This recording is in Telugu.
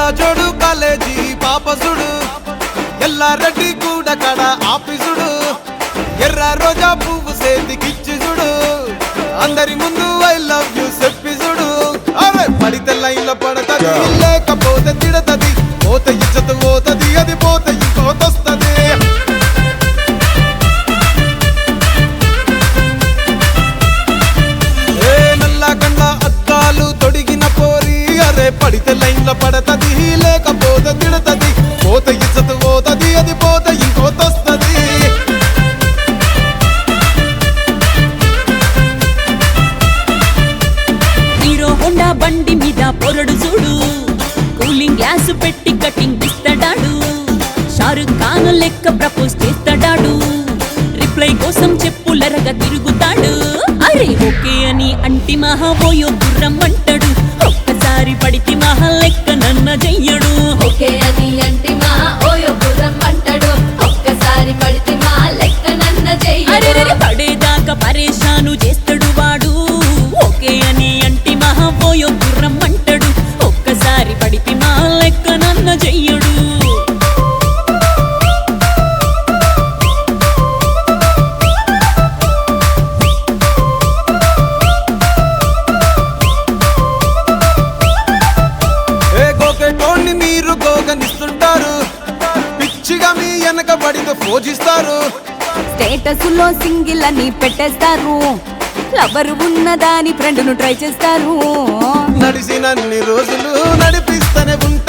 కళ్ళ జోడు కాలేజీ పాపసుడు ఎల్లారెడ్డి కూడా కడ ఆఫీసుడు ఎర్ర రోజా పువ్వు సేతికిచ్చి చూడు అందరి ముందు ఐ లవ్ యూ చెప్పి చూడు అరే పడితే లైన్ లో పడతది లేకపోతే తిడతది పోత ఇచ్చత పోతది అది పోత ఇంకోతొస్తది నల్లగండ్ల అద్దాలు తొడిగిన పోరి అరే పడితే లైన్ లో పడతది లేకపోతే తిడతది పోత ఇచ్చత పోతది అది పోత ఇంకోతొస్తది హీరో హోండా బండి మీద పొరడు చూడు కూలింగ్ గ్లాస్ పెట్టి కటింగ్ ఇస్తాడాడు షారుఖ్ ఖాన్ లెక్క ప్రపోజ్ చేస్తాడాడు రిప్లై కోసం చెప్పులరగా తిరుగుతాడు అరే ఓకే అని అంటి మహాబోయో గుర్రం అంటాడు ఒక్కసారి పడితే మహా లెక్క నన్న చెయ్యడు ఓకే అని అంటి మా ఓయో గుర్రం అంటాడు ఒక్కసారి పడితే మా లెక్క నన్న అరే చెయ్యడు పడేదాకా పరేషాను చేస్తాడు వాడు ఓకే అని అంటి మహాబోయో గుర్రం అంటాడు ఒక్కసారి పడితే మా లెక్క నన్న చెయ్యడు గోకెటోన్ని మీరు గోగనిస్తుంటారు పిచ్చిగా మీ వెనక పడితో పూజిస్తారు స్టేటస్ లో సింగిల్ అని పెట్టేస్తారు లవర్ ఉన్నదాని ఫ్రెండ్ ను ట్రై చేస్తారు నడిసినన్ని రోజులు నడిపిస్తూనే ఉంటారు